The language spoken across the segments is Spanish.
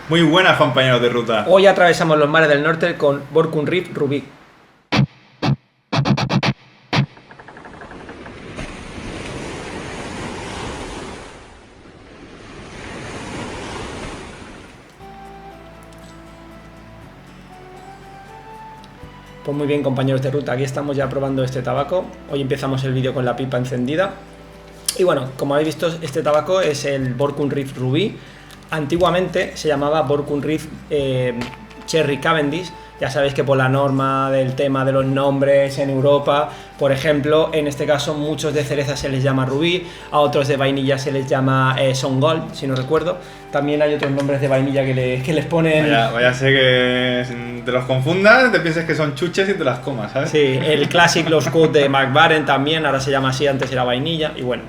Muy buenas, compañeros de ruta. Hoy atravesamos los mares del norte con Borkum Riff Rubí. Pues muy bien, compañeros de ruta, aquí estamos ya probando este tabaco. Hoy empezamos el vídeo con la pipa encendida. Y bueno, como habéis visto, este tabaco es el Borkum Riff Rubí. Antiguamente se llamaba Borkum Riff Cherry Cavendish. Ya sabéis que por la norma del tema de los nombres en Europa, por ejemplo, en este caso muchos de cereza se les llama rubí, a otros de vainilla se les llama Songold, si no recuerdo. También hay otros nombres de vainilla que les ponen... Vaya sé que te los confundas, te pienses que son chuches y te las comas, ¿sabes? Sí, el Classic Low Scud de McBaren también, ahora se llama así, antes era vainilla, y bueno.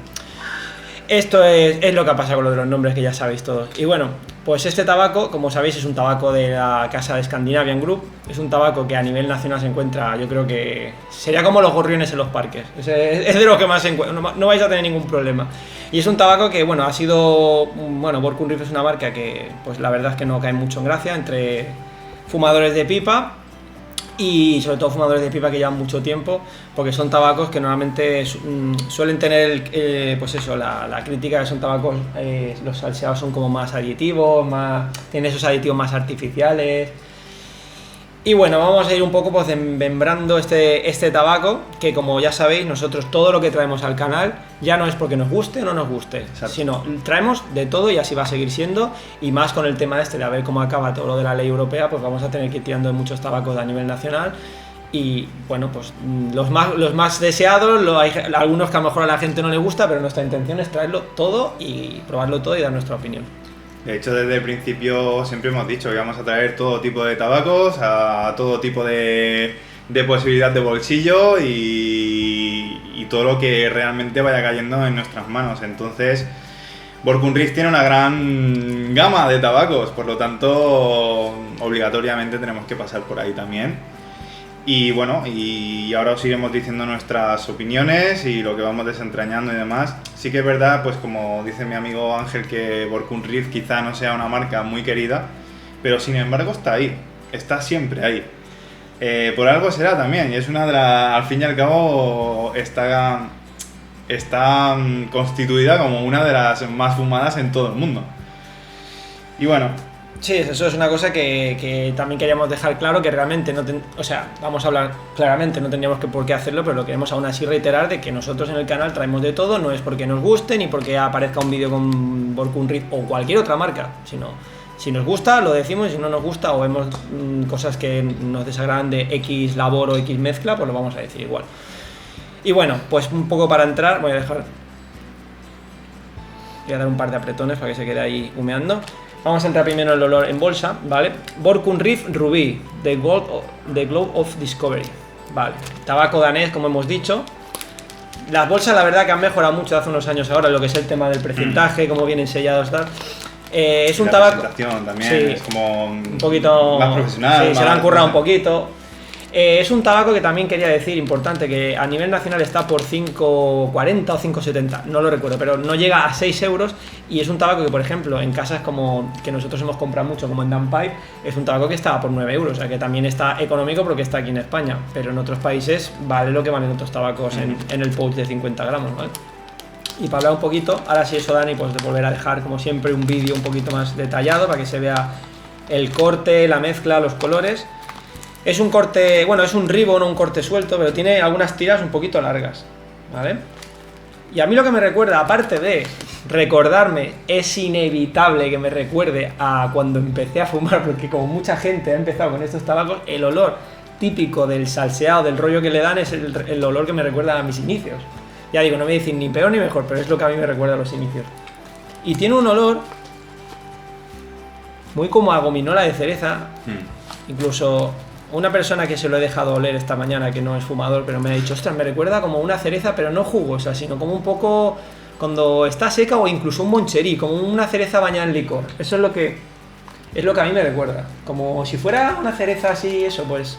Esto es lo que ha pasado con lo de los nombres, que ya sabéis todos. Y bueno, pues este tabaco, como sabéis, es un tabaco de la casa de Scandinavian Group. Es un tabaco que a nivel nacional se encuentra, yo creo que sería como los gorriones en los parques. Es de lo que más se encuentra, no vais a tener ningún problema. Y es un tabaco que, bueno, ha sido... Bueno, Borkum Riff es una marca que, pues la verdad es que no cae mucho en gracia entre fumadores de pipa y sobre todo fumadores de pipa que llevan mucho tiempo, porque son tabacos que normalmente suelen tener pues eso, la crítica que son tabacos, los salseados son como más aditivos, tienen esos aditivos más artificiales. Y bueno, vamos a ir un poco pues desmembrando este tabaco, que como ya sabéis, nosotros todo lo que traemos al canal ya no es porque nos guste o no nos guste, exacto, sino traemos de todo y así va a seguir siendo, y más con el tema de a ver cómo acaba todo lo de la ley europea, pues vamos a tener que ir tirando de muchos tabacos a nivel nacional. Y bueno, pues los más deseados, hay algunos que a lo mejor a la gente no le gusta, pero nuestra intención es traerlo todo y probarlo todo y dar nuestra opinión. De hecho, desde el principio siempre hemos dicho que vamos a traer todo tipo de tabacos, a todo tipo de posibilidad de bolsillo y todo lo que realmente vaya cayendo en nuestras manos. Entonces, Borkum Riff tiene una gran gama de tabacos, por lo tanto, obligatoriamente tenemos que pasar por ahí también. Y bueno, y ahora os iremos diciendo nuestras opiniones y lo que vamos desentrañando y demás. Sí que es verdad, pues como dice mi amigo Ángel, que Borkum Riff quizá no sea una marca muy querida, pero sin embargo está ahí, está siempre ahí. Por algo será también, y es una de las, al fin y al cabo, está constituida como una de las más fumadas en todo el mundo. Y bueno... Sí, eso es una cosa que también queríamos dejar claro, que realmente o sea, vamos a hablar claramente, no tendríamos por qué hacerlo, pero lo queremos aún así reiterar de que nosotros en el canal traemos de todo, no es porque nos guste ni porque aparezca un vídeo con Borkum Riff o cualquier otra marca, sino si nos gusta lo decimos, y si no nos gusta o vemos cosas que nos desagradan de X labor o X mezcla, pues lo vamos a decir igual. Y bueno, pues un poco para entrar, voy a dar un par de apretones para que se quede ahí humeando. Vamos a entrar primero en el olor en bolsa, ¿vale? Borkum Riff Rubí, The Glow of Discovery, ¿vale? Tabaco danés, como hemos dicho. Las bolsas, la verdad, que han mejorado mucho hace unos años ahora, lo que es el tema del precintaje, cómo vienen sellados, tal. Es un tabaco... también, sí, es como un poquito más profesional. Sí, se lo han currado un poquito. Es un tabaco que también quería decir, importante, que a nivel nacional está por 5,40 o 5,70, no lo recuerdo, pero no llega a 6 euros, y es un tabaco que, por ejemplo, en casas como que nosotros hemos comprado mucho, como en Danpipe, es un tabaco que estaba por 9 euros, o sea que también está económico porque está aquí en España, pero en otros países vale lo que valen otros tabacos en el pouch de 50 gramos, ¿vale? Y para hablar un poquito, ahora sí eso, Dani, pues de volver a dejar como siempre un vídeo un poquito más detallado para que se vea el corte, la mezcla, los colores. Es un corte, bueno, es un ribbon o un corte suelto, pero tiene algunas tiras un poquito largas, ¿vale? Y a mí lo que me recuerda, aparte de recordarme, es inevitable que me recuerde a cuando empecé a fumar, porque como mucha gente ha empezado con estos tabacos, el olor típico del salseado, del rollo que le dan, es el olor que me recuerda a mis inicios. Ya digo, no me voy a decir ni peor ni mejor, pero es lo que a mí me recuerda a los inicios. Y tiene un olor muy como a gominola de cereza, incluso... Una persona que se lo he dejado oler esta mañana, que no es fumador, pero me ha dicho, ostras, me recuerda como una cereza, pero no jugosa, sino como un poco cuando está seca, o incluso un moncherí, como una cereza bañada en licor. Eso es lo que a mí me recuerda. Como si fuera una cereza así, eso, pues,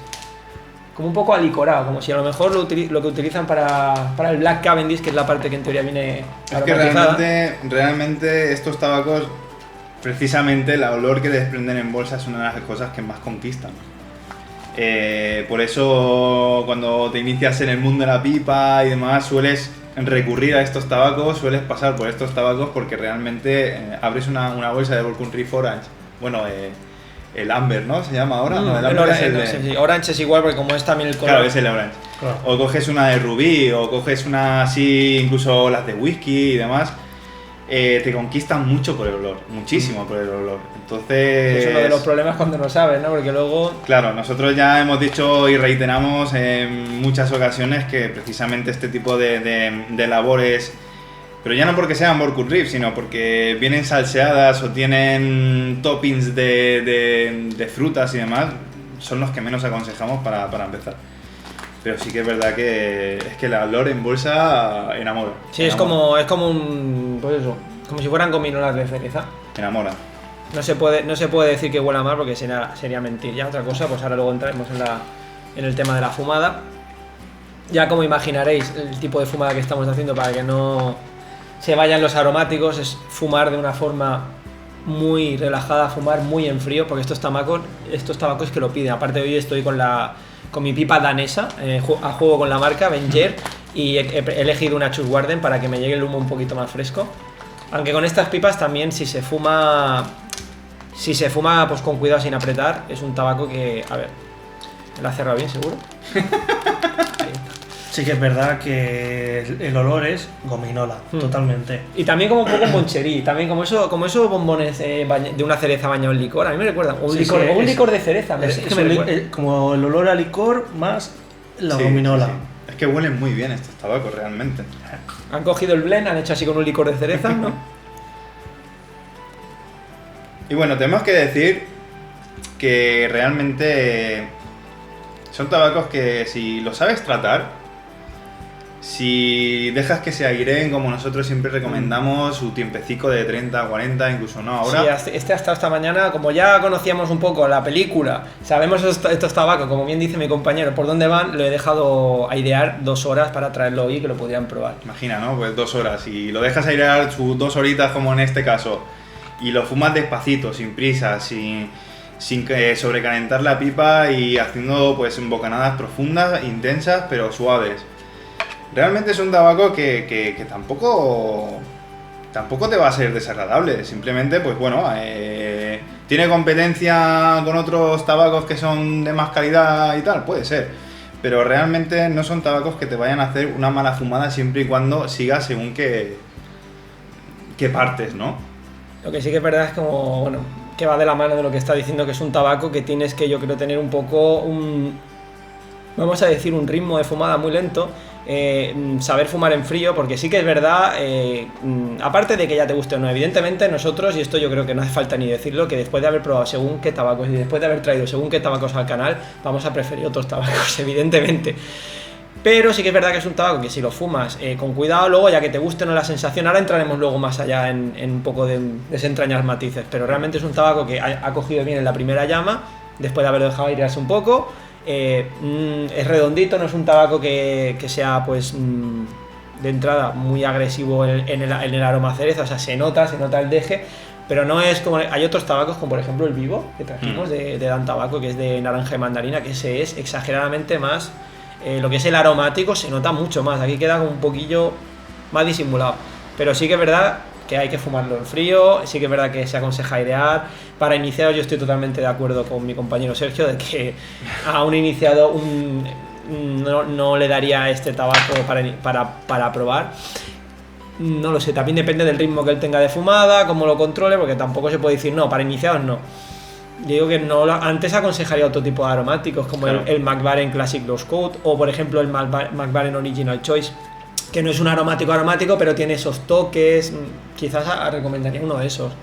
como un poco alicorado, como si a lo mejor lo que utilizan para el Black Cavendish, que es la parte que en teoría viene aromatizada. Es que realmente estos tabacos precisamente el olor que desprenden en bolsa es una de las cosas que más conquistan. Por eso cuando te inicias en el mundo de la pipa y demás sueles recurrir a estos tabacos, sueles pasar por estos tabacos porque realmente abres una bolsa de Volcom Reef Orange, bueno, el Amber, ¿no? Se llama ahora, ¿no? El Amber es el de... sí. Orange es igual porque como es también el color. Claro, es el Orange. Claro. O coges una de rubí, o coges una así, incluso las de whisky y demás, te conquistan mucho por el olor, muchísimo por el olor. Entonces... Es uno de los problemas cuando no sabes, ¿no? Porque luego... Claro, nosotros ya hemos dicho y reiteramos en muchas ocasiones que precisamente este tipo de labores, pero ya no porque sean Volcom Reef, sino porque vienen salseadas o tienen toppings de frutas y demás, son los que menos aconsejamos para empezar. Pero sí que es verdad que el olor en bolsa enamora. Sí, es como un... pues eso, como si fueran gominolas de cereza. Enamora. No se puede decir que huela mal porque sería mentir. Ya otra cosa, pues ahora luego entraremos en el tema de la fumada. Ya como imaginaréis, el tipo de fumada que estamos haciendo para que no se vayan los aromáticos es fumar de una forma muy relajada, fumar muy en frío, porque estos tabacos que lo piden. Aparte hoy estoy con mi pipa danesa, a juego con la marca Venger, y he elegido una Chuswarden para que me llegue el humo un poquito más fresco. Aunque con estas pipas también si se fuma pues con cuidado sin apretar, es un tabaco que, a ver, ¿me lo ha cerrado bien seguro? Sí que es verdad que el olor es gominola, totalmente. Y también como un poco moncherí, también como esos bombones de una cereza bañado en licor, a mí me recuerdan, un licor de cereza. Como el olor a licor más la gominola. Sí. Es que huelen muy bien estos tabacos realmente. Han cogido el blend, han hecho así con un licor de cereza, ¿no? Y bueno, tenemos que decir que realmente son tabacos que si los sabes tratar, si dejas que se aireen como nosotros siempre recomendamos, su tiempecico de 30, 40, incluso no ahora. Sí, hasta esta mañana, como ya conocíamos un poco la película, sabemos estos tabacos, como bien dice mi compañero, por dónde van, lo he dejado airear 2 horas para traerlo hoy y que lo pudieran probar. Imagina, ¿no? Pues 2 horas y lo dejas airear sus 2 horitas como en este caso y lo fumas despacito, sin prisa, sin sobrecalentar la pipa y haciendo pues bocanadas profundas, intensas, pero suaves. Realmente es un tabaco que tampoco te va a ser desagradable, simplemente pues bueno, tiene competencia con otros tabacos que son de más calidad y tal, puede ser, pero realmente no son tabacos que te vayan a hacer una mala fumada siempre y cuando sigas según qué partes, ¿no? Lo que sí que es verdad es como, bueno, que va de la mano de lo que está diciendo, que es un tabaco que tienes que, yo creo, tener un poco vamos a decir, un ritmo de fumada muy lento, saber fumar en frío, porque sí que es verdad, aparte de que ya te guste o no, evidentemente nosotros, y esto yo creo que no hace falta ni decirlo, que después de haber probado según qué tabacos y después de haber traído según qué tabacos al canal, vamos a preferir otros tabacos, evidentemente. Pero sí que es verdad que es un tabaco que si lo fumas con cuidado, luego ya que te guste o no la sensación, ahora entraremos luego más allá en un poco de desentrañar matices, pero realmente es un tabaco que ha cogido bien en la primera llama, después de haberlo dejado airearse un poco. Es redondito, no es un tabaco que sea pues de entrada muy agresivo en el aroma cereza, o sea, se nota el deje, pero no es como... Hay otros tabacos como por ejemplo el Vivo que trajimos de Dan Tabaco, que es de naranja y mandarina, que ese es exageradamente más, lo que es el aromático se nota mucho más, aquí queda como un poquillo más disimulado, pero sí que es verdad que hay que fumarlo en frío, sí que es verdad que se aconseja airear. Para iniciados yo estoy totalmente de acuerdo con mi compañero Sergio de que a un iniciado no le daría este tabaco para probar. No lo sé, también depende del ritmo que él tenga de fumada, cómo lo controle, porque tampoco se puede decir no, para iniciados no. Yo digo que no, antes aconsejaría otro tipo de aromáticos como claro, el Mac Baren Classic Low Coat o por ejemplo el Mac Baren Original Choice, que no es un aromático, pero tiene esos toques. Quizás recomendaría uno de esos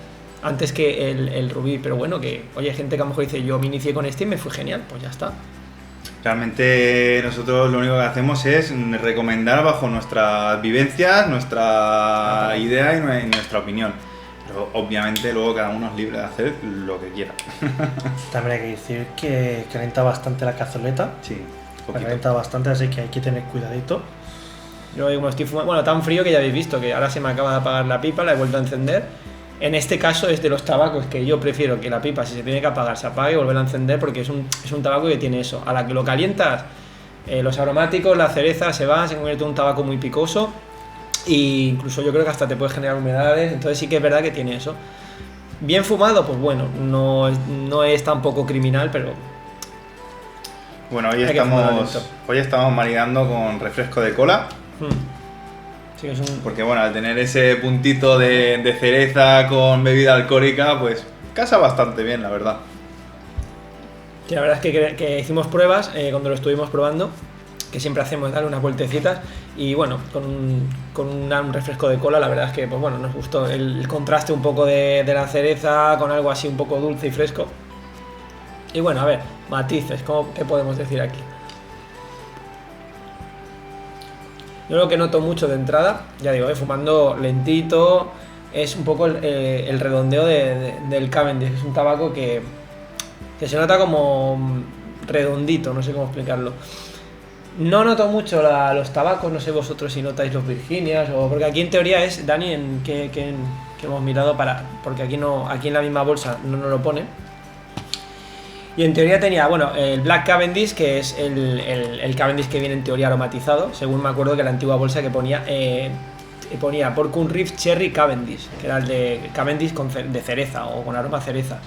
antes que el rubí, pero bueno, que oye, gente que a lo mejor dice yo me inicié con este y me fue genial, pues ya está. Realmente nosotros lo único que hacemos es recomendar bajo nuestras vivencias, nuestra idea y nuestra opinión, pero obviamente luego cada uno es libre de hacer lo que quiera. También hay que decir que calienta bastante la cazoleta, sí, calienta bastante, así que hay que tener cuidadito. Yo como estoy fumando, bueno, tan frío que ya habéis visto que ahora se me acaba de apagar la pipa, la he vuelto a encender En este caso es de los tabacos que yo prefiero que la pipa, si se tiene que apagar, se apague y volver a encender, porque es un tabaco que tiene eso. A la que lo calientas, los aromáticos, la cereza se convierte en un tabaco muy picoso, e incluso yo creo que hasta te puede generar humedades, entonces sí que es verdad que tiene eso. Bien fumado, pues bueno, no es tampoco criminal, pero... Bueno, Hay que fumarlo lento. hoy estamos marinando con refresco de cola. Sí que es un... Porque bueno, al tener ese puntito de cereza con bebida alcohólica, pues casa bastante bien, la verdad. Que la verdad es que hicimos pruebas cuando lo estuvimos probando, que siempre hacemos darle unas vueltecitas, y bueno, con un refresco de cola, la verdad es que pues bueno, nos gustó el contraste un poco de la cereza con algo así un poco dulce y fresco. Y bueno, a ver, matices, ¿qué podemos decir aquí? Yo lo que noto mucho de entrada, ya digo, fumando lentito, es un poco el redondeo del Cavendish. Es un tabaco que se nota como redondito, no sé cómo explicarlo. No noto mucho los tabacos, no sé vosotros si notáis los Virginias, porque aquí en teoría es, Dani, que hemos mirado porque aquí en la misma bolsa no nos lo pone. Y en teoría tenía, bueno, el Black Cavendish, que es el Cavendish que viene en teoría aromatizado, según me acuerdo que la antigua bolsa que ponía Bourbon Reef Cherry Cavendish, que era el de Cavendish de cereza o con aroma cereza.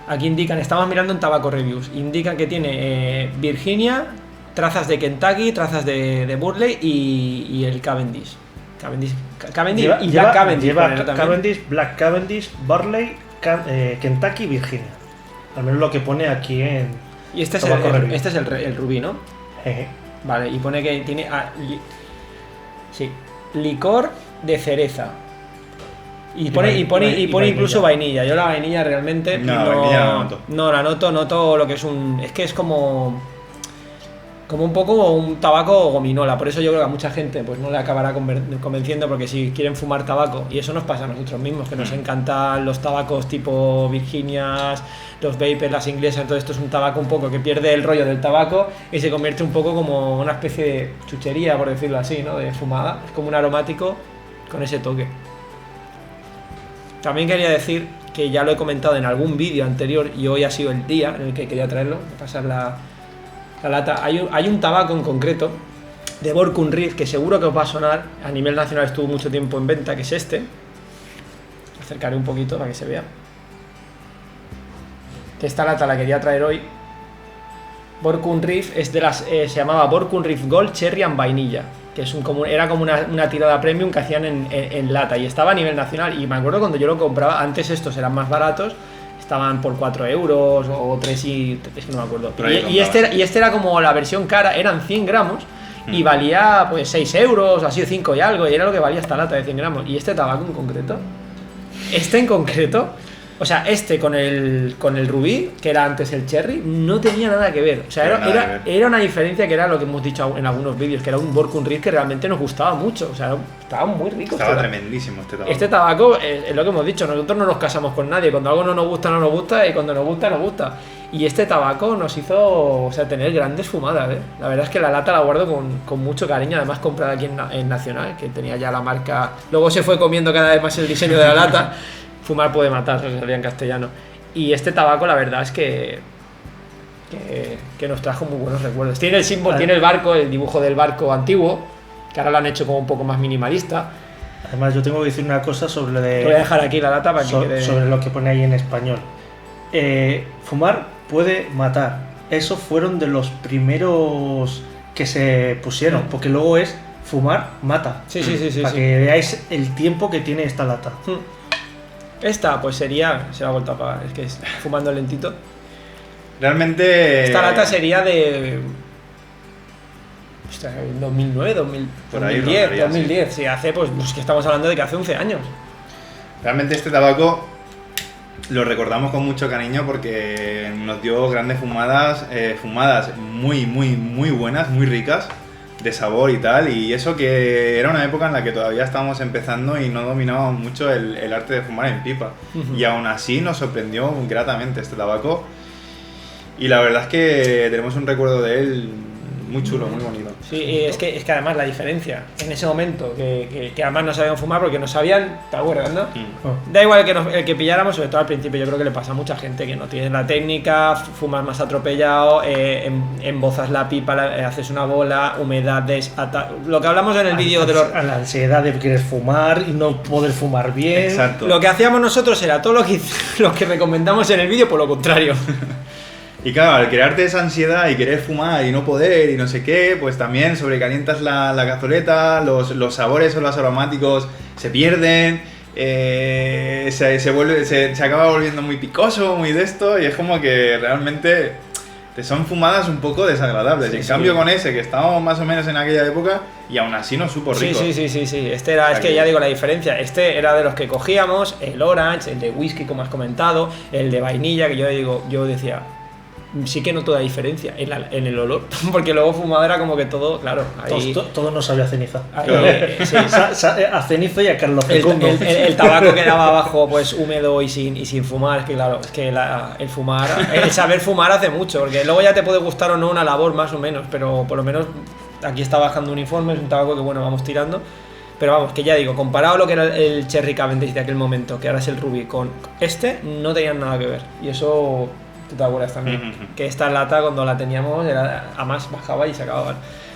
Aquí indican, estamos mirando en Tabaco Reviews, indican que tiene Virginia, trazas de Kentucky, trazas de Burley y el Cavendish. Cavendish y Black Cavendish. Lleva Cavendish, Black Cavendish, Burley, Kentucky, Virginia. Al menos lo que pone aquí en... Y este es el rubí, ¿no? Vale, y pone que tiene... licor de cereza. Y pone incluso vainilla. Yo la vainilla realmente vainilla no la noto. No la noto lo que es un... Es que es como un poco un tabaco gominola. Por eso yo creo que a mucha gente pues no le acabará convenciendo, porque si quieren fumar tabaco, y eso nos pasa a nosotros mismos, que nos encantan los tabacos tipo Virginias, los vapers, las inglesas, entonces esto es un tabaco un poco que pierde el rollo del tabaco y se convierte un poco como una especie de chuchería, por decirlo así, ¿no? De fumada. Es como un aromático con ese toque. También quería decir que ya lo he comentado en algún vídeo anterior y hoy ha sido el día en el que quería traerlo, pasar la lata. Hay un tabaco en concreto de Bourbon Reef que seguro que os va a sonar, a nivel nacional estuvo mucho tiempo en venta, que es este. Acercaré un poquito para que se vea. Que esta lata la quería traer hoy. Bourbon Reef es se llamaba Bourbon Reef Gold Cherry and Vainilla, que era como una tirada premium que hacían en lata y estaba a nivel nacional. Y me acuerdo cuando yo lo compraba, antes estos eran más baratos, estaban por 4 euros o 3 es que no me acuerdo. Y este era como la versión cara, eran 100 gramos y valía pues 6 euros, así 5 y algo, y era lo que valía esta lata de 100 gramos. Y este tabaco en concreto, o sea, con el rubí, que era antes el cherry, no tenía nada que ver. O sea, era una diferencia, que era lo que hemos dicho en algunos vídeos, que era un Bourbon Reef que realmente nos gustaba mucho. O sea, estaba muy rico. Estaba tremendísimo este tabaco. Este tabaco es lo que hemos dicho, nosotros no nos casamos con nadie. Cuando algo no nos gusta, y cuando nos gusta, nos gusta. Y este tabaco nos hizo, tener grandes fumadas, ¿eh? La verdad es que la lata la guardo con mucho cariño, además comprada aquí en Nacional, que tenía ya la marca. Luego se fue comiendo cada vez más el diseño de la lata. Fumar puede matar, se salía en castellano. Y este tabaco, la verdad es que nos trajo muy buenos recuerdos. Tiene el símbolo, tiene el barco, el dibujo del barco antiguo, que ahora lo han hecho como un poco más minimalista. Además, yo tengo que decir una cosa Te voy a dejar aquí la lata para que quede... sobre lo que pone ahí en español. Fumar puede matar. Esos fueron de los primeros que se pusieron, porque luego es fumar mata. Sí. Para que veáis el tiempo que tiene esta lata. Esta pues se la ha vuelto a apagar, es que es fumando lentito. Realmente... Esta lata sería de... 2009, 2010, sí, hace pues que estamos hablando de que hace 11 años. Realmente este tabaco lo recordamos con mucho cariño porque nos dio grandes fumadas muy buenas, muy ricas de sabor y tal, y eso que era una época en la que todavía estábamos empezando y no dominábamos mucho el arte de fumar en pipa. Y aún así nos sorprendió gratamente este tabaco, y la verdad es que tenemos un recuerdo de él muy chulo, muy bonito. Sí, y es que además la diferencia en ese momento, que además no sabían fumar porque no sabían, ¿te acuerdas, no? Da igual el que pilláramos, sobre todo al principio, yo creo que le pasa a mucha gente que no tiene la técnica, fumas más atropellado, embozas la pipa, haces una bola, humedades, lo que hablamos en el vídeo de los... A la ansiedad de querer fumar y no poder fumar bien. Exacto. Lo que hacíamos nosotros era todo lo que recomendamos en el vídeo, por lo contrario. Y claro, al crearte esa ansiedad y querer fumar y no poder y no sé qué, pues también sobrecalientas la cazoleta, los sabores o los aromáticos se pierden, se acaba volviendo muy picoso, muy de esto, y es como que realmente te son fumadas un poco desagradables. Sí, en sí. cambio con ese, que estábamos más o menos en aquella época, y aún así nos supo rico. Sí. Este era, es que ya digo la diferencia. Este era de los que cogíamos, el orange, el de whisky, como has comentado, el de vainilla, que yo decía, sí que noto la diferencia en el olor, porque luego fumado era como que todo, claro, ahí... Todo no sabía a ceniza. ahí, sí. A ceniza y a Carlos El, II. el tabaco quedaba abajo pues húmedo y sin fumar, es que claro, es que el saber fumar hace mucho, porque luego ya te puede gustar o no una labor más o menos, pero por lo menos aquí está bajando un informe, es un tabaco que bueno, vamos tirando, pero vamos, que ya digo, comparado a lo que era el Cherry Cavendish de aquel momento, que ahora es el Ruby, con este, no tenían nada que ver, y eso tú te acuerdas también, que esta lata cuando la teníamos, además bajaba y se acababa.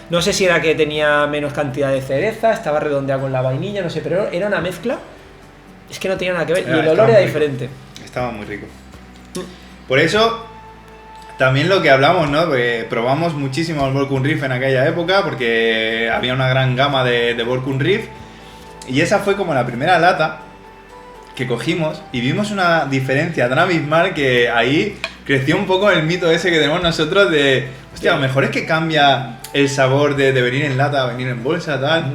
No sé si era que tenía menos cantidad de cereza, estaba redondeada con la vainilla, no sé, pero era una mezcla. Es que no tenía nada que ver. Y el olor era diferente. Estaba muy rico. Por eso, también lo que hablamos, ¿no? Porque probamos muchísimo el Volcun Reef en aquella época, porque había una gran gama de Volcun Reef. Y esa fue como la primera lata que cogimos y vimos una diferencia tan abismal que ahí creció un poco el mito ese que tenemos nosotros de, hostia, a lo mejor es que cambia el sabor de venir en lata a venir en bolsa, tal.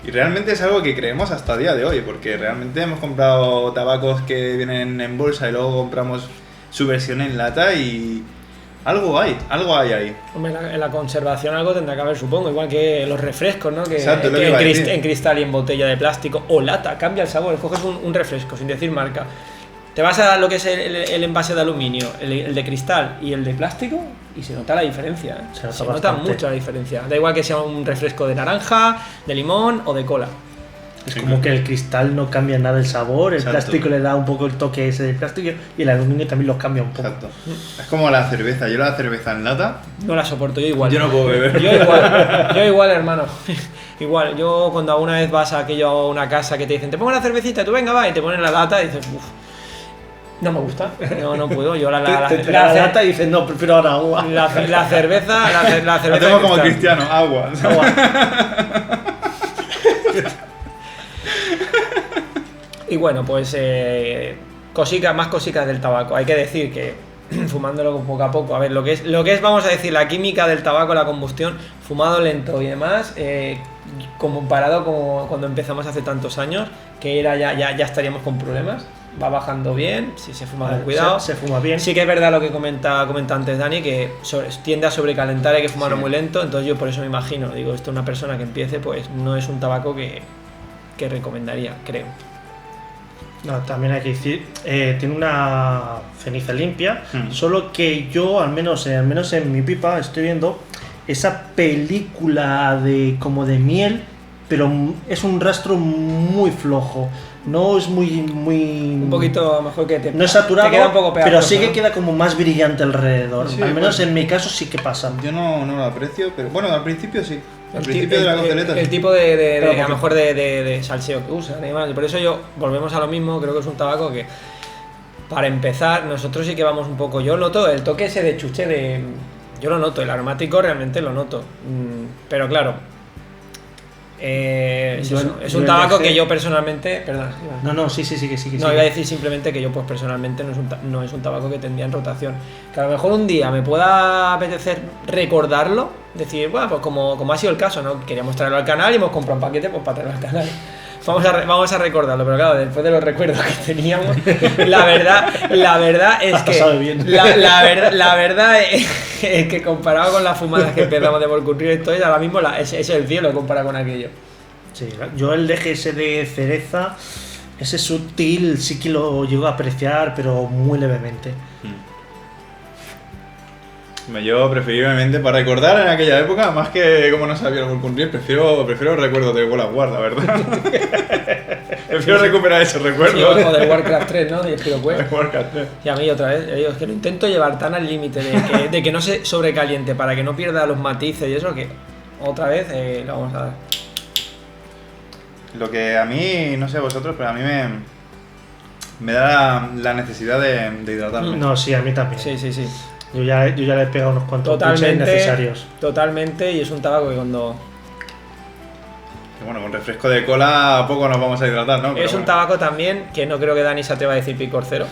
Y realmente es algo que creemos hasta el día de hoy, porque realmente hemos comprado tabacos que vienen en bolsa y luego compramos su versión en lata y algo hay ahí. Hombre, en la conservación algo tendrá que haber, supongo, igual que los refrescos, ¿no? Que, Exacto, lo que que iba a decir. en cristal y en botella de plástico o lata, cambia el sabor, coges un refresco sin decir marca. Te vas a lo que es el envase de aluminio, el de cristal y el de plástico y se nota la diferencia, ¿eh? Se nota mucho la diferencia. Da igual que sea un refresco de naranja, de limón o de cola. Es como que el cristal no cambia nada el sabor, el Exacto. plástico le da un poco el toque ese del plástico y el aluminio también los cambia un poco. Exacto. Es como la cerveza. Yo la cerveza en lata, No la soporto, yo igual. yo no puedo beber. Yo igual, hermano. Igual, yo cuando alguna vez vas a una casa que te dicen, te pongo la cervecita, tú venga, va, y te ponen la lata y dices, uff, no me gusta, no puedo. Yo Te la lata y dices, no, prefiero ahora agua. la cerveza, la cerveza. Hacemos como cristal. Cristiano, agua. Y bueno, pues más cositas del tabaco. Hay que decir que fumándolo poco a poco, a ver, lo que es, vamos a decir, la química del tabaco, la combustión, fumado lento y demás, comparado con cuando empezamos hace tantos años, que era ya estaríamos con problemas. Va bajando bien, si se fuma con cuidado. Se fuma bien. Sí que es verdad lo que comenta antes Dani, que tiende a sobrecalentar, hay que fumarlo Sí. muy lento, entonces yo por eso me imagino, digo, esto una persona que empiece, pues no es un tabaco que recomendaría, creo. No, también hay que decir, tiene una ceniza limpia, solo que yo, al menos en mi pipa, estoy viendo esa película como de miel, pero es un rastro muy flojo. No es muy Un poquito mejor que no es saturado, te queda un poco pegajoso, pero sí que ¿no? queda como más brillante alrededor. Sí, al menos bueno. en mi caso sí que pasa. Yo no lo aprecio, pero bueno, al principio sí. Al El principio de la cocteleta el sí. tipo de Pero a lo porque- mejor de salseo que usan y demás. Y por eso volvemos a lo mismo, creo que es un tabaco que, para empezar, nosotros sí que vamos un poco. Yo noto el toque ese de chuche yo lo noto, el aromático realmente lo noto. Pero claro, es Yo- eso, es yo un el tabaco DG que yo personalmente. Perdón. No, sí. No, iba a decir simplemente que yo pues personalmente no es un tabaco que tendría en rotación. Que a lo mejor un día me pueda apetecer recordarlo, decir, bueno, pues como ha sido el caso, ¿no? Queríamos traerlo al canal y hemos comprado un paquete pues para traerlo al canal. Vamos a recordarlo, pero claro, después de los recuerdos que teníamos, la verdad es Hasta que sabe bien. la verdad es que comparado con las fumadas que empezamos de Volcun esto es ahora mismo es el cielo comparado con aquello. Sí, yo el DGS de cereza, ese sutil sí que lo llego a apreciar, pero muy levemente. Yo preferiblemente, para recordar en aquella época, más que como no sabía por cumplir, prefiero recuerdos de World of War, la verdad. Prefiero recuperar esos recuerdos. Sí, o de Warcraft 3, ¿no? De Warcraft. De Warcraft 3. Y a mí otra vez, digo, es que lo intento llevar tan al límite de que no se sobrecaliente para que no pierda los matices y eso, que otra vez le vamos a dar. Lo que a mí, no sé vosotros, pero a mí me da la necesidad de hidratarme. No, sí, a mí también. Sí, sí, sí. Yo ya le he pegado unos cuantos puches necesarios. Totalmente, y es un tabaco que cuando... Que bueno, con refresco de cola a poco nos vamos a hidratar, ¿no? Pero es un bueno. tabaco también que no creo que Dani se atreva a decir picor cero.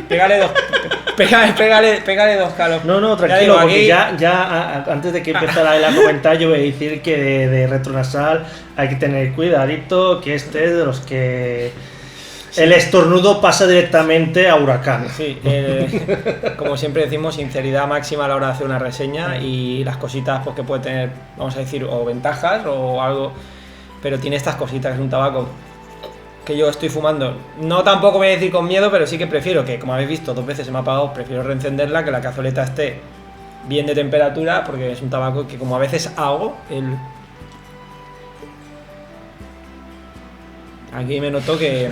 Pégale dos calos. No, tranquilo, digo, porque aquí- antes de que empezara él a comentar, yo voy a decir que de retronasal hay que tener cuidadito, que este es de los que el estornudo pasa directamente a huracán. Sí, como siempre decimos, sinceridad máxima a la hora de hacer una reseña y las cositas pues, que puede tener, vamos a decir, o ventajas o algo, pero tiene estas cositas, que es un tabaco que yo estoy fumando. No tampoco voy a decir con miedo, pero sí que prefiero que, como habéis visto, 2 veces se me ha apagado, prefiero reencenderla, que la cazoleta esté bien de temperatura, porque es un tabaco que como a veces hago, aquí me noto que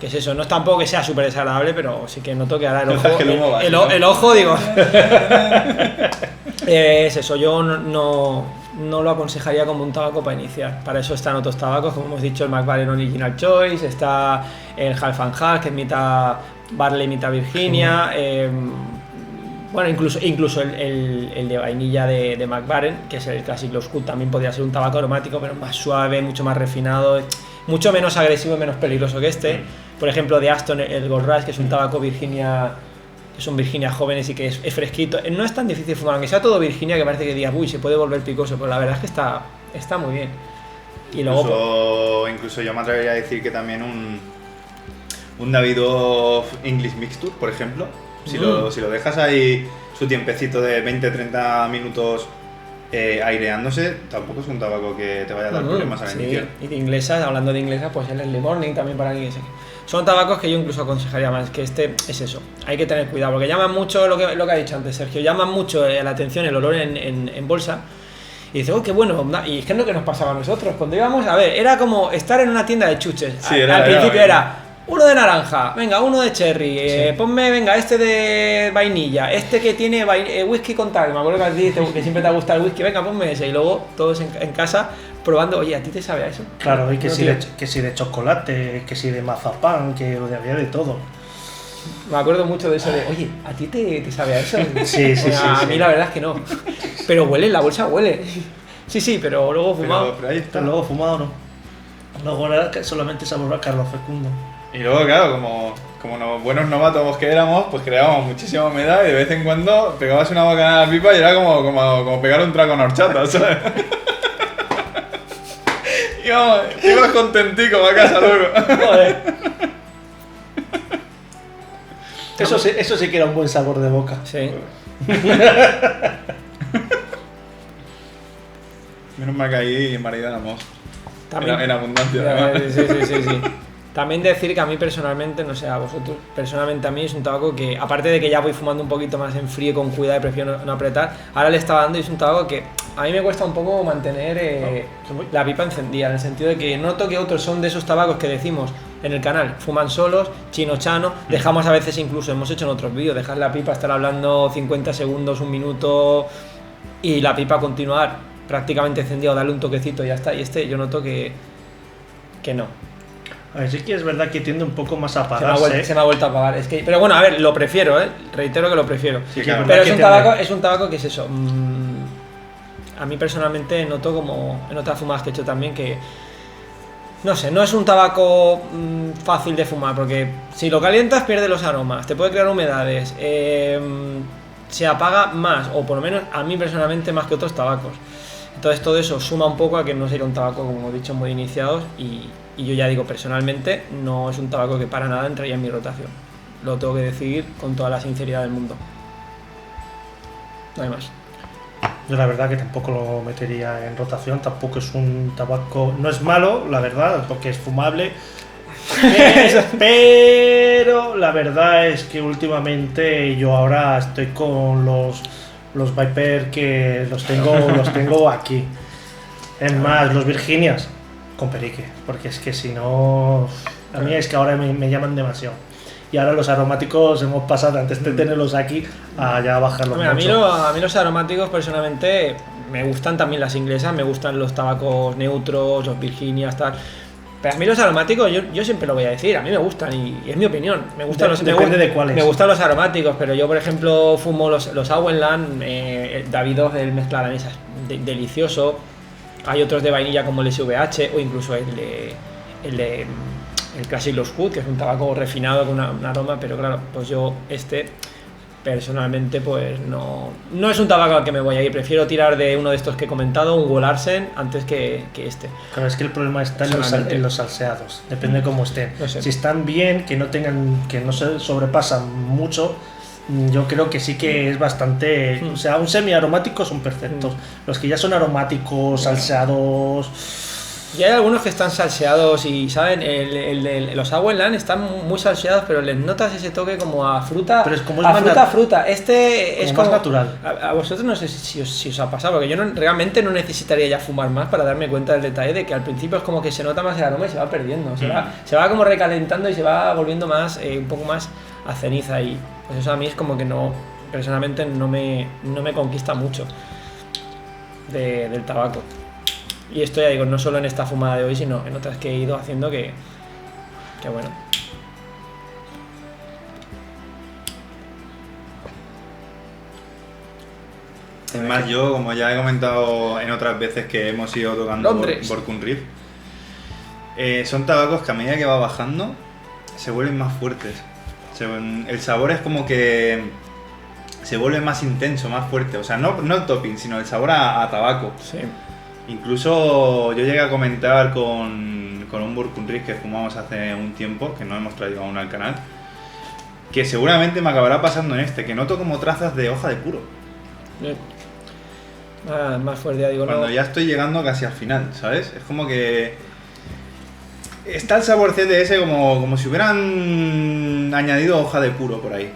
es eso, no es tampoco que sea súper desagradable, pero sí que noto que ahora el ojo, Notas que el humo va, ¿no? el ojo digo, es eso, yo no lo aconsejaría como un tabaco para iniciar. Para eso están otros tabacos, como hemos dicho, el McBaren Original Choice, está el Half and Half, que es mitad Barley, mitad Virginia, bueno, incluso el de vainilla de McBaren, que es el Classic Low Scud, también podría ser un tabaco aromático, pero más suave, mucho más refinado, mucho menos agresivo y menos peligroso que este. Por ejemplo, de Aston, el Gold Rush, que es un tabaco Virginia, que son Virginia jóvenes y que es fresquito. No es tan difícil fumar, aunque sea todo Virginia, que parece que digas, uy, se puede volver picoso, pero la verdad es que está muy bien. Y luego, Incluso yo me atrevería a decir que también un Davidoff English Mixture, por ejemplo, si lo dejas ahí su tiempecito de 20-30 minutos aireándose, tampoco es un tabaco que te vaya a dar problemas al inicio. Y de inglesas, hablando de inglesas, pues el Early Morning también para alguien que se... Son tabacos que yo incluso aconsejaría más, que este es eso, hay que tener cuidado, porque llaman mucho, lo que ha dicho antes Sergio, llaman mucho la atención el olor en bolsa, y dice, oh, qué bueno, y es que es lo que nos pasaba a nosotros, cuando íbamos, a ver, era como estar en una tienda de chuches, Sí, al principio era uno de naranja, venga, uno de cherry, ponme, venga, este de vainilla, este que tiene whisky con tal, me acuerdo que a ti que siempre te ha gustado el whisky, venga, ponme ese, y luego todos en casa probando, oye, ¿a ti te sabe a eso? Claro, y que, No, si tío. que si de chocolate, que si de mazapán, que había de todo. Me acuerdo mucho de eso de, oye, ¿a ti te sabe a eso? Sí, sí, A sí. mí la verdad es que no. Pero huele, la bolsa huele. Sí, pero luego fumado. Pero ahí está. Pero luego fumado no. Luego era que solamente sabor a Carlos Fecundo. Y luego, claro, como buenos novatos que éramos, pues creábamos muchísima humedad y de vez en cuando pegabas una bocanada a la pipa y era como pegar un trago en horchata, ¿sabes? Y vamos, ibas contentico a casa luego. Joder. Eso sí que era un buen sabor de boca. Sí. Menos mal que ahí maridamos. También, En abundancia, además. sí. También decir que a mí personalmente, no sé, a vosotros, personalmente a mí es un tabaco que, aparte de que ya voy fumando un poquito más en frío y con cuidado y prefiero no apretar, ahora le estaba dando y es un tabaco que a mí me cuesta un poco mantener la pipa encendida, en el sentido de que noto que otros son de esos tabacos que decimos en el canal, fuman solos, chino chano, dejamos a veces incluso, hemos hecho en otros vídeos, dejar la pipa, estar hablando 50 segundos, 1 minuto y la pipa continuar prácticamente encendida o darle un toquecito y ya está, y este yo noto que no. A ver, sí que es verdad que tiende un poco más a Se me, ha apagarse. vuelto, se me ha vuelto a apagar. Pero bueno, a ver, lo prefiero, reitero que lo prefiero. Sí, claro. Pero que es un tabaco que es eso. A mí personalmente noto como en otras fumadas que he hecho también que. No sé, no es un tabaco fácil de fumar porque si lo calientas pierde los aromas, te puede crear humedades, se apaga más, o por lo menos a mí personalmente más que otros tabacos. Entonces todo eso suma un poco a que no sería un tabaco, como he dicho, muy iniciados y yo ya digo, personalmente no es un tabaco que para nada entraría en mi rotación. Lo tengo que decir con toda la sinceridad del mundo. No hay más. Yo la verdad que tampoco lo metería en rotación, tampoco es un tabaco, no es malo, la verdad, porque es fumable, pero la verdad es que últimamente yo ahora estoy con los Los Viper que los tengo aquí. Es más, los Virginias con perique, porque es que si no, a mí es que ahora me llaman demasiado. Y ahora los aromáticos hemos pasado antes de tenerlos aquí a ya bajarlos Hombre, mucho. a mí los aromáticos personalmente me gustan también las inglesas, me gustan los tabacos neutros, los Virginias, tal. Pero a mí los aromáticos, yo siempre lo voy a decir, a mí me gustan y es mi opinión. Me gustan Depende de cuáles. Me gustan los aromáticos, pero yo por ejemplo fumo los Auenland, Davidoff del mezcla de mesa es delicioso. Hay otros de vainilla como el SVH o incluso el Classic Lost Wood, que es un tabaco refinado con un aroma, pero claro, pues yo personalmente pues no es un tabaco al que me voy a ir, prefiero tirar de uno de estos que he comentado, un Wolarsen, antes que este. Claro, es que el problema está en los salseados, depende de cómo estén. No sé. Si están bien, que no se sobrepasan mucho, yo creo que sí que es bastante... O sea, un semi-aromático son perfectos. Los que ya son aromáticos, salseados... Y hay algunos que están salseados y, ¿saben? Los Auenland están muy salseados, pero les notas ese toque como a fruta. Pero es como es a más fruta. Este es más como natural. A vosotros no sé si os ha pasado, porque yo realmente no necesitaría ya fumar más para darme cuenta del detalle de que al principio es como que se nota más el aroma y se va perdiendo. Se va como recalentando y se va volviendo más, un poco más a ceniza. Y pues eso a mí es como que no, personalmente no me conquista mucho del tabaco. Y esto ya digo, no solo en esta fumada de hoy, sino en otras que he ido haciendo que bueno. Es más, yo, como ya he comentado en otras veces que hemos ido tocando Borkum Riff, son tabacos que a medida que va bajando se vuelven más fuertes. El sabor es como que se vuelve más intenso, más fuerte. O sea, no el topping, sino el sabor a tabaco. Sí. Incluso yo llegué a comentar con un Borkum Riff que fumamos hace un tiempo, que no hemos traído aún al canal, que seguramente me acabará pasando en que noto como trazas de hoja de puro. Más fuerte, ya digo. Cuando ya estoy llegando casi al final, ¿sabes? Es como que está el saborcete ese como si hubieran añadido hoja de puro por ahí.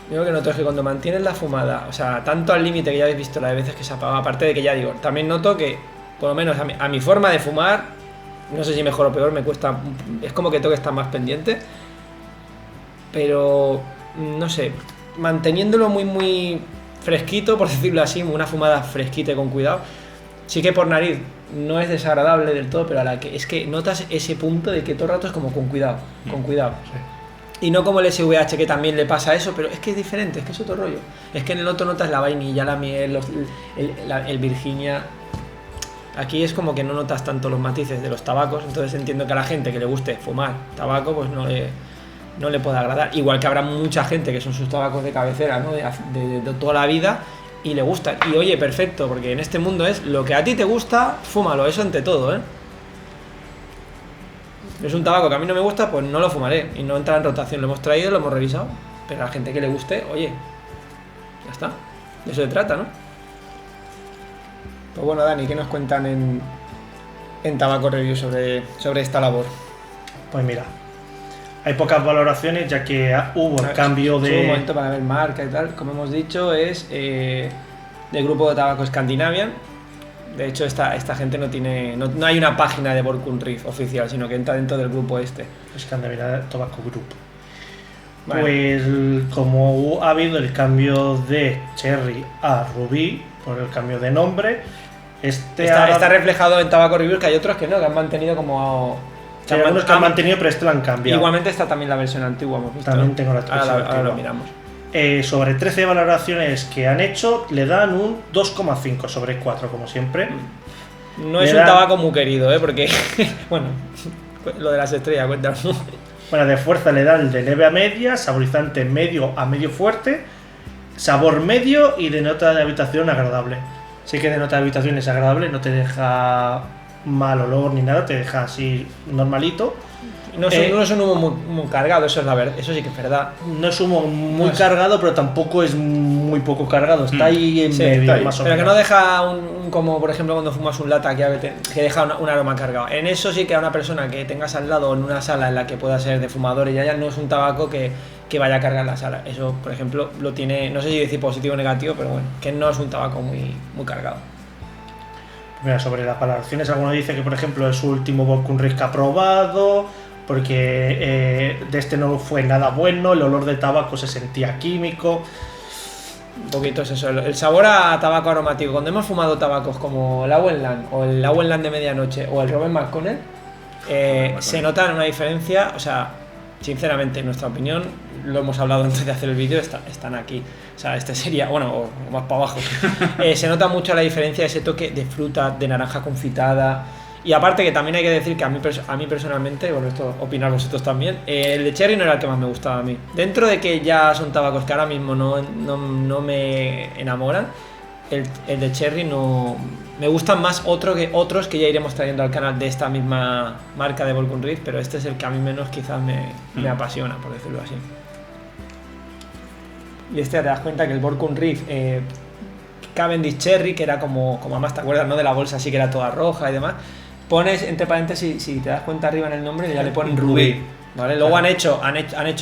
Yo lo que noto es que cuando mantienes la fumada, o sea, tanto al límite que ya habéis visto la de veces que se apaga, aparte de que ya digo, también noto que, por lo menos a mi forma de fumar, no sé si mejor o peor, me cuesta, es como que tengo que estar más pendiente, pero, no sé, manteniéndolo muy fresquito, por decirlo así, una fumada fresquita y con cuidado, sí que por nariz no es desagradable del todo, pero a la que es que notas ese punto de que todo el rato es como con cuidado, con cuidado. Sí. Y no como el SVH, que también le pasa eso, pero es que es diferente, es que es otro rollo. Es que en el otro notas la vainilla, la miel, el Virginia. Aquí es como que no notas tanto los matices de los tabacos, entonces entiendo que a la gente que le guste fumar tabaco, pues no le puede agradar. Igual que habrá mucha gente que son sus tabacos de cabecera, ¿no? de toda la vida, y le gustan. Y oye, perfecto, porque en este mundo es lo que a ti te gusta, fúmalo, eso ante todo, ¿eh? Es un tabaco que a mí no me gusta, pues no lo fumaré y no entra en rotación. Lo hemos traído, lo hemos revisado, pero a la gente que le guste, oye, ya está. De eso se trata, ¿no? Pues bueno, Dani, ¿qué nos cuentan en Tabaco Review sobre esta labor? Pues mira, hay pocas valoraciones ya que hubo el cambio de... Un momento para ver marca y tal. Como hemos dicho, es del grupo de tabaco Scandinavian. De hecho, esta gente no hay una página de Borkum Riff oficial, sino que entra dentro del grupo Scandinavian Tobacco Group. Bueno. Pues como ha habido el cambio de Cherry a Rubí, por el cambio de nombre, está reflejado en Tabaco Review, que hay otros que no, que han mantenido como... Sí, hay algunos que han mantenido, pero lo han cambiado. Igualmente está también la versión antigua, hemos visto. También tengo la versión antigua. Ahora lo miramos. Sobre 13 valoraciones que han hecho, le dan un 2,5 sobre 4, como siempre. No es un tabaco muy querido, porque, bueno, lo de las estrellas, cuéntanos. Bueno, de fuerza le dan de leve a media, saborizante medio a medio fuerte, sabor medio y de nota de habitación agradable. Sí que de nota de habitación es agradable, no te deja mal olor ni nada, te deja así normalito. No es un humo muy cargado, eso es la verdad, eso sí que es verdad. No es humo muy cargado, pero tampoco es muy poco cargado, está ahí en medio, ahí. más o pero menos. Que no deja como por ejemplo cuando fumas un lata que deja un aroma cargado. En eso sí que a una persona que tengas al lado en una sala en la que pueda ser de fumadores y allá no es un tabaco que que vaya a cargar la sala. Eso, por ejemplo, lo tiene, no sé si decir positivo o negativo, pero bueno, que no es un tabaco muy cargado. Mira, sobre las valoraciones, alguno dice que, por ejemplo, es su último Volcun Risk aprobado, porque de este no fue nada bueno, el olor del tabaco se sentía químico. Un poquito es eso, el sabor a tabaco aromático. Cuando hemos fumado tabacos como el Auenland o el Auenland de medianoche o el Robert McConnell, se nota una diferencia, o sea, sinceramente, en nuestra opinión, lo hemos hablado antes de hacer el vídeo, están aquí. O sea, este sería, bueno, o más para abajo. Se nota mucho la diferencia de ese toque de fruta, de naranja confitada. Y aparte que también hay que decir que a mí personalmente, bueno, esto opinar vosotros también, el de cherry no era el que más me gustaba a mí. Dentro de que ya son tabacos que ahora mismo no me enamoran, el de cherry no... Me gustan más otros que ya iremos trayendo al canal de esta misma marca de Volcun Reef, pero este es el que a mí menos quizás me apasiona, por decirlo así. Y te das cuenta que el Volcun Reef Cavendish Cherry, que era como más te acuerdas, ¿no? De la bolsa así que era toda roja y demás, pones entre paréntesis, si te das cuenta arriba en el nombre, ya le ponen rubí, ¿vale? Luego han hecho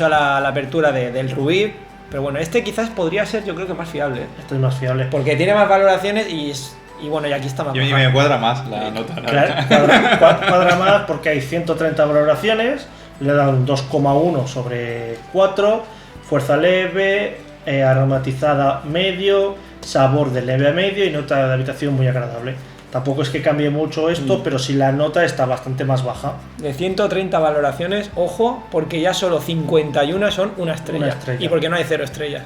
la apertura del rubí, pero bueno, este quizás podría ser, yo creo que más fiable. Esto es más fiable. Porque tiene más valoraciones y bueno, y aquí está más. Y me cuadra más la nota. Cuadra más porque hay 130 valoraciones, le dan 2,1 sobre 4, fuerza leve, aromatizada medio, sabor de leve a medio y nota de habitación muy agradable. Tampoco es que cambie mucho esto, pero sí la nota está bastante más baja. De 130 valoraciones, ojo, porque ya solo 51 son una estrella. Y porque no hay 0 estrellas.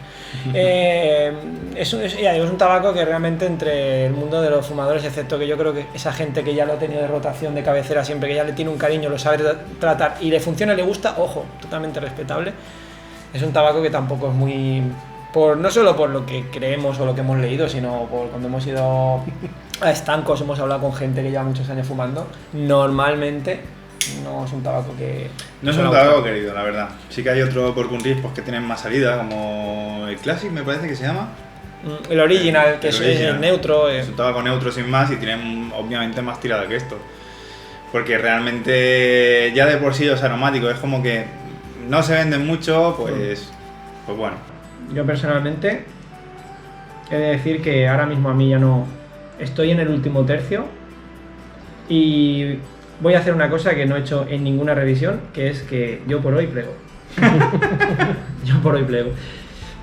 Es un tabaco que realmente entre el mundo de los fumadores, excepto que yo creo que esa gente que ya lo ha tenido de rotación de cabecera siempre, que ya le tiene un cariño, lo sabe tratar y le funciona y le gusta, ojo, totalmente respetable. Es un tabaco que tampoco es muy... no solo por lo que creemos o lo que hemos leído, sino por cuando hemos ido a estancos, hemos hablado con gente que lleva muchos años fumando, normalmente no es un tabaco que... No es un tabaco querido, la verdad. Sí que hay otro Volcun Reef pues, que tienen más salida, como el Classic me parece que se llama. El Original, que es neutro. Es un tabaco neutro sin más y tienen obviamente más tirada que esto. Porque realmente ya de por sí los aromáticos es como que no se venden mucho, pues bueno. Yo personalmente he de decir que ahora mismo a mí ya no... Estoy en el último tercio y voy a hacer una cosa que no he hecho en ninguna revisión, que es que yo por hoy plego. Yo por hoy plego.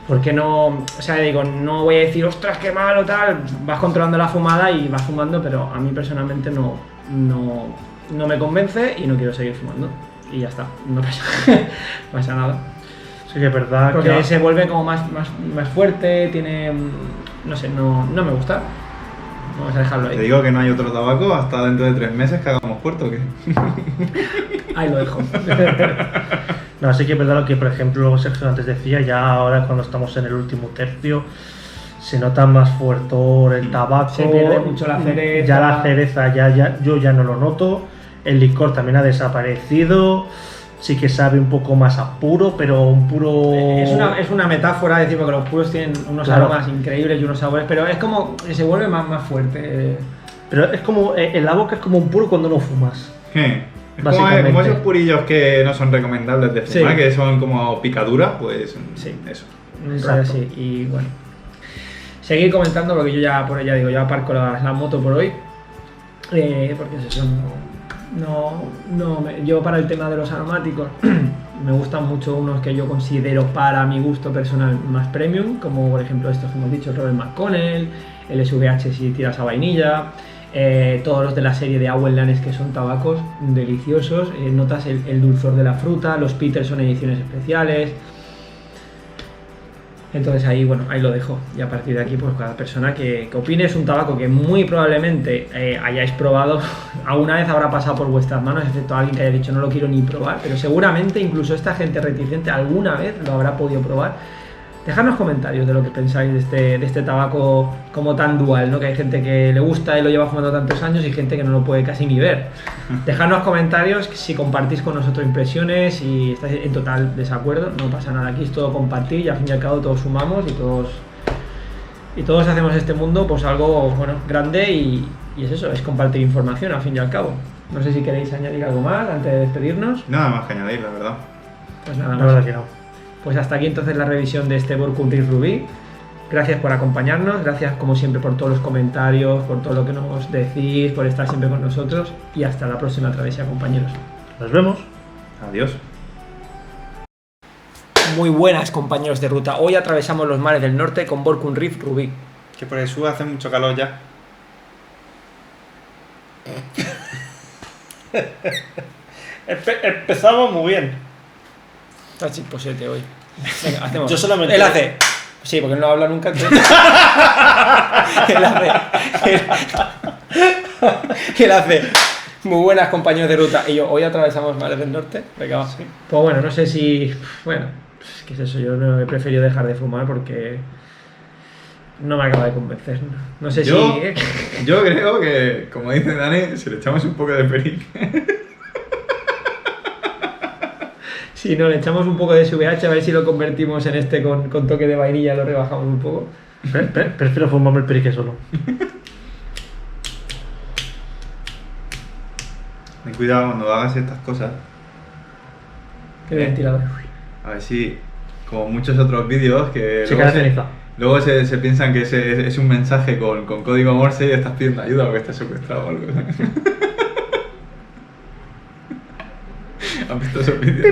Porque no... O sea, digo, no voy a decir, ostras, qué malo, tal. Vas controlando la fumada y vas fumando, pero a mí personalmente no me convence y no quiero seguir fumando. Y ya está, no pasa nada. Sí que es verdad. Porque que se vuelve como más fuerte, tiene... No sé, no me gusta. Vamos a dejarlo ahí. Te digo que no hay otro tabaco hasta dentro de 3 meses que hagamos puerto, ¿o qué? Ahí lo dejo. No, sí que es verdad lo que, por ejemplo, Sergio antes decía, ya ahora cuando estamos en el último tercio, se nota más fuertor el tabaco. Se pierde mucho la cereza. Ya la cereza, yo ya no lo noto. El licor también ha desaparecido. Sí que sabe un poco más a puro, pero un puro... Es una metáfora, decir, porque los puros tienen unos aromas increíbles y unos sabores, pero es como que se vuelve más fuerte. Pero es como, en la boca es como un puro cuando no fumas. Es como esos purillos que no son recomendables de fumar, que son como picadura, pues sí. Eso. Así. Y bueno, seguir comentando porque yo ya aparco la moto por hoy, porque es eso, yo para el tema de los aromáticos me gustan mucho unos que yo considero para mi gusto personal más premium, como por ejemplo estos que hemos dicho, el Robert McConnell, el SVH si tiras a vainilla, todos los de la serie de Auenlands que son tabacos deliciosos, notas el dulzor de la fruta, los Peterson ediciones especiales. Entonces ahí lo dejo y a partir de aquí pues cada persona que opine. Es un tabaco que muy probablemente hayáis probado, alguna vez habrá pasado por vuestras manos, excepto alguien que haya dicho no lo quiero ni probar, pero seguramente incluso esta gente reticente alguna vez lo habrá podido probar. Dejadnos comentarios de lo que pensáis de este tabaco como tan dual, ¿no? Que hay gente que le gusta y lo lleva fumando tantos años y gente que no lo puede casi ni ver. Dejadnos comentarios si compartís con nosotros impresiones, si estáis en total desacuerdo, no pasa nada, aquí es todo compartir y al fin y al cabo todos sumamos y todos hacemos este mundo pues algo grande y es eso, es compartir información al fin y al cabo. No sé si queréis añadir algo más antes de despedirnos. Nada más que añadir, la verdad. Pues nada más. La verdad que no. Pues hasta aquí entonces la revisión de este Bourke Ulrich Rubí. Gracias por acompañarnos, gracias como siempre por todos los comentarios, por todo lo que nos decís, por estar siempre con nosotros y hasta la próxima travesía, compañeros. Nos vemos. Adiós. Muy buenas, compañeros de ruta. Hoy atravesamos los mares del norte con Bourke Ulrich Rubí. Que por el sur hace mucho calor ya. Empezamos muy bien. Está chisposete hoy. Venga, hacemos. Yo solamente- Él hace. Sí, porque él no habla nunca. Entonces... él hace. Él hace. Muy buenas, compañeros de ruta. Y yo, hoy atravesamos mares del norte. Venga, va. Pues bueno, no sé si. Bueno, ¿qué es eso? Yo no he preferido dejar de fumar porque. No me acaba de convencer. No sé Yo si. creo que, como dice Dani, si le echamos un poco de peric. Si no, le echamos un poco de SVH a ver si lo convertimos en este con toque de vainilla, lo rebajamos un poco. Prefiero fumarme el perique solo. Ten cuidado cuando hagas estas cosas. Qué ventilador. A ver si, como muchos otros vídeos, que Se luego queda ceniza. luego se piensan que es un mensaje con código Morse y estás pidiendo ayuda porque estás secuestrado o algo. ¿Has visto esos vídeos?